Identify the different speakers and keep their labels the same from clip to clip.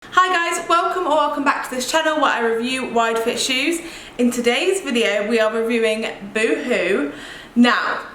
Speaker 1: Hi guys, welcome back to this channel where I review wide fit shoes. In today's video we are reviewing Boohoo. Now,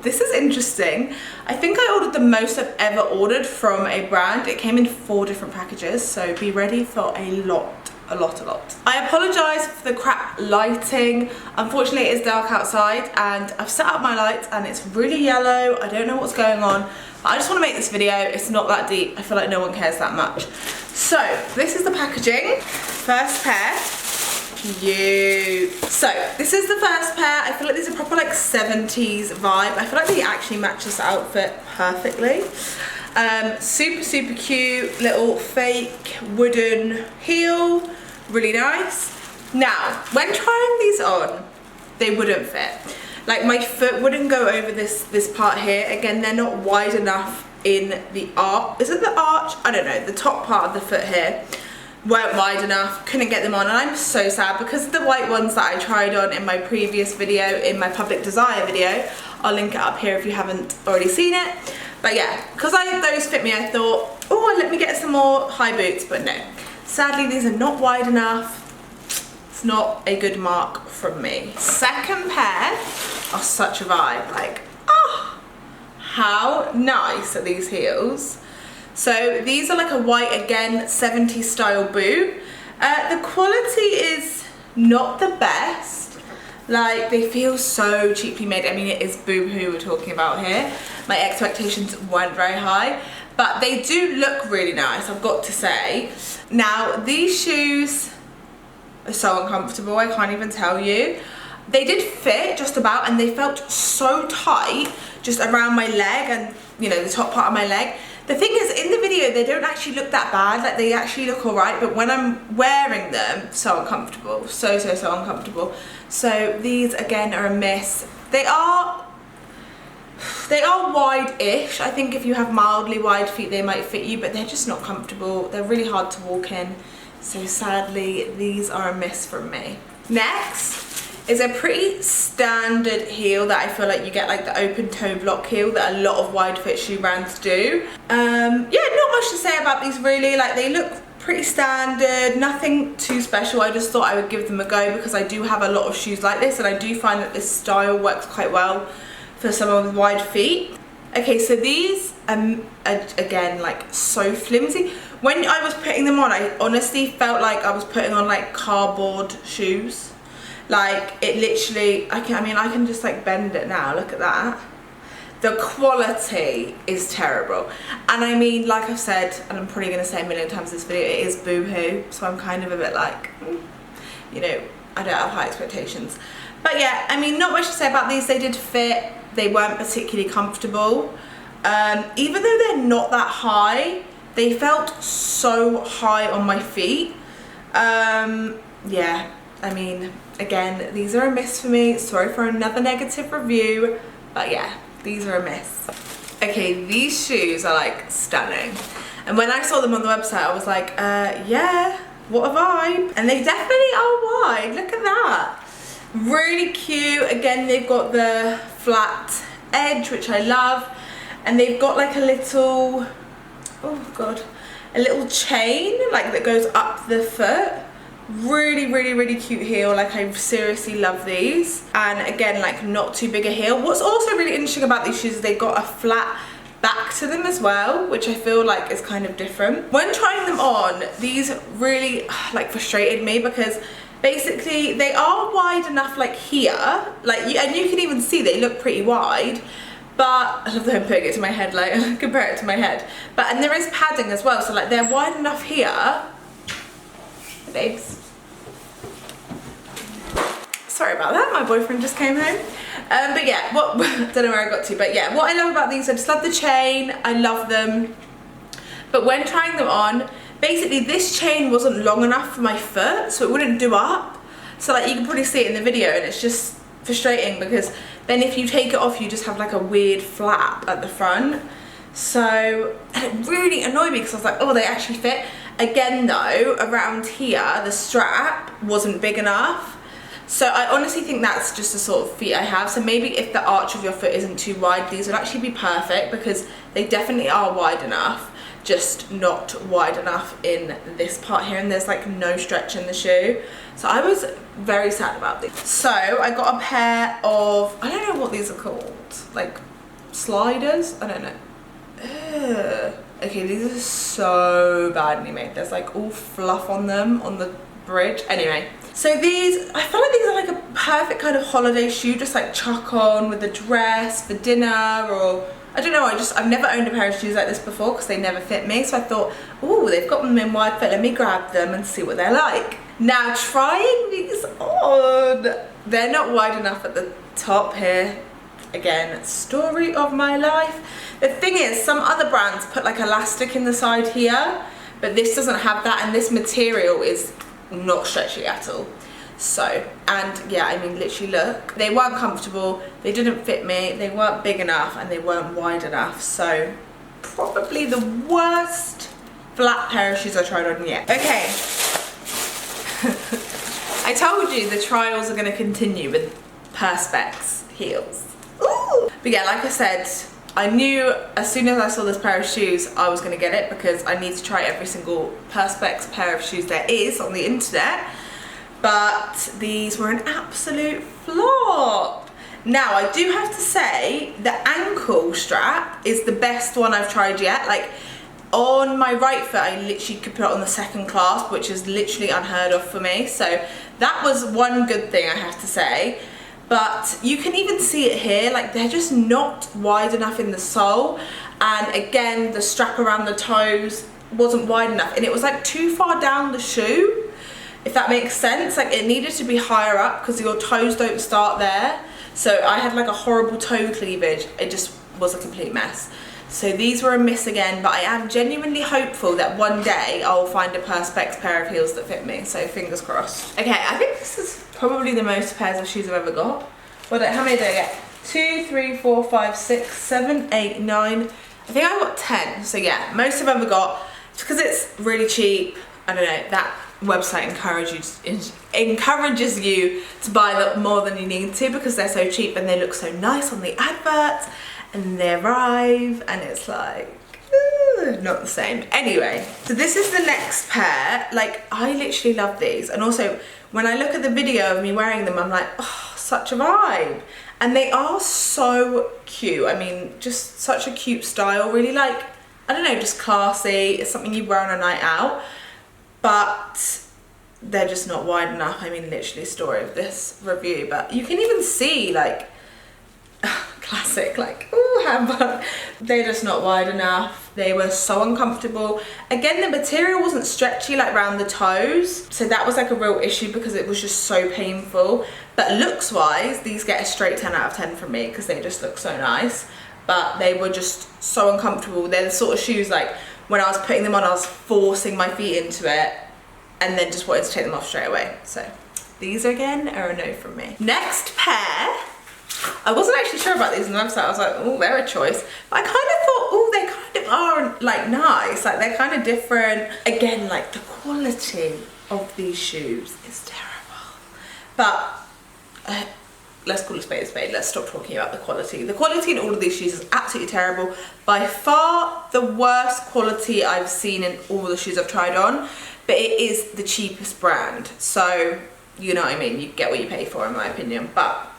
Speaker 1: this is interesting. I think I ordered the most I've ever ordered from a brand. It came in 4 different packages, so be ready for a lot. I apologise for the crap lighting. Unfortunately it is dark outside and I've set up my lights and it's really yellow. I don't know what's going on, but I just want to make this video. It's not that deep. I feel like no one cares that much. So this is the packaging. First pair. Cute. So this is the first pair. I feel like these are proper like 70s vibe. I feel like they actually match this outfit perfectly. Super cute little fake wooden heel, really nice. Now when trying these on, they wouldn't fit. Like my foot wouldn't go over this part here. Again, they're not wide enough in the arch. Is it the arch? I don't know. The top part of the foot here weren't wide enough. Couldn't get them on, and I'm so sad because the white ones that I tried on in my previous video, in my public desire video, I'll link it up here if you haven't already seen it. But yeah, because those fit me, I thought, oh, let me get some more high boots, but no. Sadly, these are not wide enough. It's not a good mark from me. Second pair are such a vibe. Like, oh, how nice are these heels? So these are like a white, again, 70s style boot. The quality is not the best. Like, they feel so cheaply made. I mean, it is Boohoo we're talking about here. My expectations weren't very high, but they do look really nice, I've got to say. Now, these shoes are so uncomfortable, I can't even tell you. They did fit just about, and they felt so tight just around my leg and, you know, the top part of my leg. The thing is, in the video, they don't actually look that bad. Like, they actually look all right, but when I'm wearing them, so uncomfortable. So uncomfortable. So these, again, are a miss. They are wide-ish. I think if you have mildly wide feet, they might fit you, but they're just not comfortable. They're really hard to walk in. So sadly, these are a miss from me. Next is a pretty standard heel that I feel like you get, like the open toe block heel that a lot of wide fit shoe brands do. Yeah, not much to say about these really. Like, they look pretty standard, nothing too special. I just thought I would give them a go because I do have a lot of shoes like this, and I do find that this style works quite well for someone with wide feet. Okay, so these are, again, like so flimsy. When I was putting them on, I honestly felt like I was putting on like cardboard shoes. Like, it literally, I can just like bend it now, look at that. The quality is terrible. And I mean, like I've said, and I'm probably gonna say a million times in this video, it is Boohoo, so I'm kind of a bit like, you know, I don't have high expectations. But yeah, I mean, not much to say about these. They did fit, they weren't particularly comfortable. Even though they're not that high, they felt so high on my feet. Yeah, I mean, again, these are a miss for me. Sorry for another negative review, but yeah, these are a miss. Okay, these shoes are like stunning. And when I saw them on the website, I was like, yeah, what a vibe. And they definitely are wide, look at that. Really cute. Again, they've got the flat edge, which I love. And they've got like a little, oh God, a little chain like that goes up the foot. Really cute heel. Like, I seriously love these. And again, like, not too big a heel. What's also really interesting about these shoes is they've got a flat back to them as well, which I feel like is kind of different. When trying them on, these really like frustrated me because basically they are wide enough like here, like, and you can even see they look pretty wide. But I love that I'm putting it to my head, like compare it to my head. But, and there is padding as well, so like they're wide enough here. Babes. Sorry about that, my boyfriend just came home. But yeah, don't know where I got to, but yeah, what I love about these, I just love the chain, I love them. But when trying them on, basically this chain wasn't long enough for my foot, so it wouldn't do up. So like, you can probably see it in the video, and it's just frustrating because then if you take it off, you just have like a weird flap at the front. So, and it really annoyed me because I was like, oh, they actually fit. Again though, around here, the strap wasn't big enough. So I honestly think that's just the sort of feet I have. So maybe if the arch of your foot isn't too wide, these would actually be perfect because they definitely are wide enough just not wide enough in this part here, and there's like no stretch in the shoe. So I was very sad about this. So I got a pair of, I don't know what these are called, like sliders, I don't know. Ugh. Okay, these are so badly made. There's like all fluff on them on the bridge. Anyway, so these, I feel like these are like a perfect kind of holiday shoe, just like chuck on with a dress for dinner, or I don't know, I've never owned a pair of shoes like this before because they never fit me. So I thought, oh, they've got them in wide fit, let me grab them and see what they're like. Now trying these on, they're not wide enough at the top here. Again, story of my life. The thing is, some other brands put like elastic in the side here, but this doesn't have that, and this material is not stretchy at all. So, and yeah, I mean, literally look, they weren't comfortable, they didn't fit me, they weren't big enough, and they weren't wide enough. So probably the worst flat pair of shoes I tried on yet. Okay. I told you the trials are going to continue with Perspex heels. Ooh. But yeah, like I said, I knew as soon as I saw this pair of shoes I was going to get it, because I need to try every single Perspex pair of shoes there is on the internet. But these were an absolute flop. Now I do have to say the ankle strap is the best one I've tried yet. Like on my right foot I literally could put it on the second clasp, which is literally unheard of for me. So that was one good thing I have to say. But you can even see it here, like they're just not wide enough in the sole, and again the strap around the toes wasn't wide enough, and it was like too far down the shoe, if that makes sense. Like it needed to be higher up because your toes don't start there. So I had like a horrible toe cleavage. It just was a complete mess. So these were a miss again, but I am genuinely hopeful that one day I'll find a Perspex pair of heels that fit me, so fingers crossed. Okay, I think this is probably the most pairs of shoes I've ever got. How many did I get? 2, 3, 4, 5, 6, 7, 8, 9. I think I got 10. So yeah, most I've ever got. It's because it's really cheap. I don't know, that website encourages you to buy more than you need to because they're so cheap and they look so nice on the adverts, and they arrive and it's like, not the same. Anyway, so this is the next pair. Like I literally love these, and also when I look at the video of me wearing them I'm like, oh, such a vibe. And they are so cute. I mean, just such a cute style, really, like, I don't know, just classy. It's something you wear on a night out, but they're just not wide enough. I mean, literally story of this review, but you can even see like classic, like, ooh, handbag. They're just not wide enough. They were so uncomfortable. Again, the material wasn't stretchy like around the toes, so that was like a real issue because it was just so painful. But looks wise, these get a straight 10 out of 10 from me because they just look so nice, but they were just so uncomfortable. They're the sort of shoes like when I was putting them on I was forcing my feet into it and then just wanted to take them off straight away. So these again are a no from me. Next pair, I wasn't actually sure about these on the website. I was like, oh, they're a choice. But I kind of thought, oh, they kind of are like nice. Like they're kind of different. Again, like the quality of these shoes is terrible. But let's call a spade a spade. Let's stop talking about the quality. The quality in all of these shoes is absolutely terrible. By far the worst quality I've seen in all the shoes I've tried on. But it is the cheapest brand. So, you know what I mean? You get what you pay for, in my opinion. But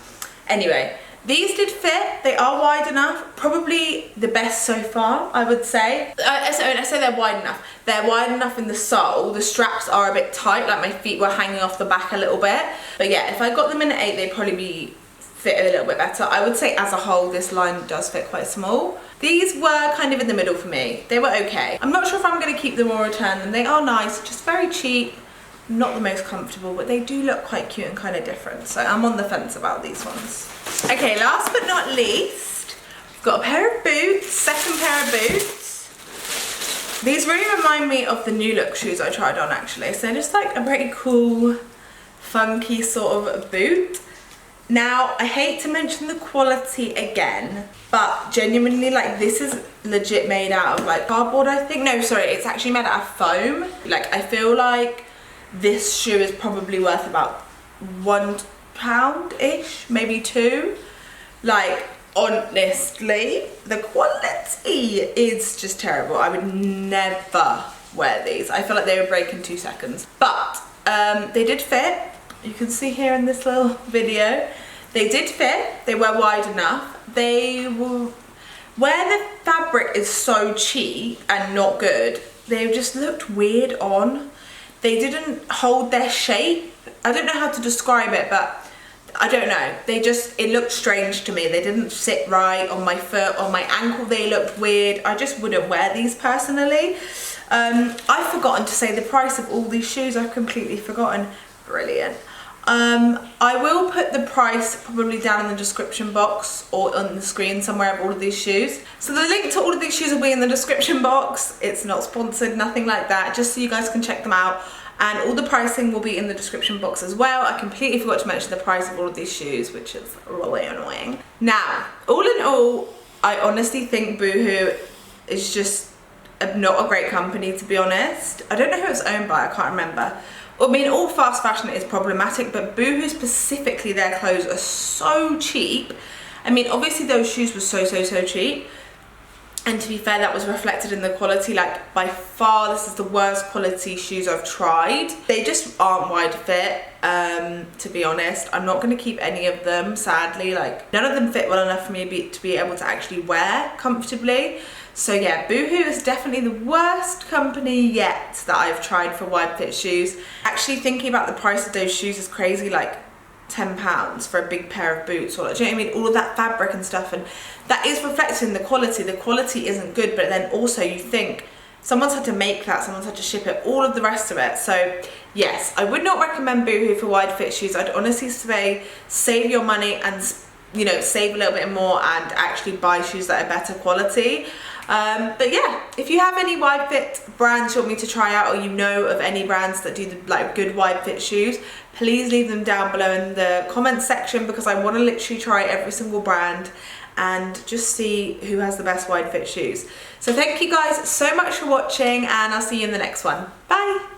Speaker 1: anyway, these did fit. They are wide enough. Probably the best so far, I would say. I say they're wide enough. They're wide enough in the sole. The straps are a bit tight, like my feet were hanging off the back a little bit. But yeah, if I got them in at 8, they'd probably fit a little bit better. I would say as a whole, this line does fit quite small. These were kind of in the middle for me. They were okay. I'm not sure if I'm going to keep them or return them. They are nice, just very cheap. Not the most comfortable, but they do look quite cute and kind of different. So I'm on the fence about these ones. Okay, last but not least, I've got a pair of boots, second pair of boots. These really remind me of the New Look shoes I tried on actually. So they're just like a pretty cool, funky sort of boot. Now, I hate to mention the quality again, but genuinely, like, this is legit made out of like cardboard, I think. No, sorry, it's actually made out of foam. Like, I feel like this shoe is probably worth about £1-ish, maybe 2. Like, honestly, the quality is just terrible. I would never wear these. I feel like they would break in 2 seconds. But they did fit. You can see here in this little video. They did fit. They were wide enough. They were, where the fabric is so cheap and not good, they just looked weird on. They didn't hold their shape. I don't know how to describe it, but I don't know. They just, it looked strange to me. They didn't sit right on my foot, on my ankle. They looked weird. I just wouldn't wear these personally. I've forgotten to say the price of all these shoes. I've completely forgotten. Brilliant. I will put the price probably down in the description box or on the screen somewhere of all of these shoes. So the link to all of these shoes will be in the description box. It's not sponsored, nothing like that, just so you guys can check them out. And all the pricing will be in the description box as well. I completely forgot to mention the price of all of these shoes, which is really annoying. Now, all in all, I honestly think Boohoo is just not a great company, to be honest. I don't know who it's owned by, I can't remember. I mean, all fast fashion is problematic, but Boohoo specifically, their clothes are so cheap. I mean, obviously those shoes were so cheap. And to be fair, that was reflected in the quality. Like, by far, this is the worst quality shoes I've tried. They just aren't wide fit, to be honest. I'm not going to keep any of them, sadly. Like, none of them fit well enough for me to be able to actually wear comfortably. So yeah, Boohoo is definitely the worst company yet that I've tried for wide fit shoes. Actually thinking about the price of those shoes is crazy, like £10 for a big pair of boots, or, do you know what I mean? All of that fabric and stuff, and that is reflected in the quality. The quality isn't good, but then also you think someone's had to make that, someone's had to ship it, all of the rest of it. So yes, I would not recommend Boohoo for wide fit shoes. I'd honestly say save your money and, you know, save a little bit more and actually buy shoes that are better quality. But yeah, if you have any wide fit brands you want me to try out, or you know of any brands that do the, like, good wide fit shoes, please leave them down below in the comments section, because I want to literally try every single brand and just see who has the best wide fit shoes. So thank you guys so much for watching, and I'll see you in the next one. Bye!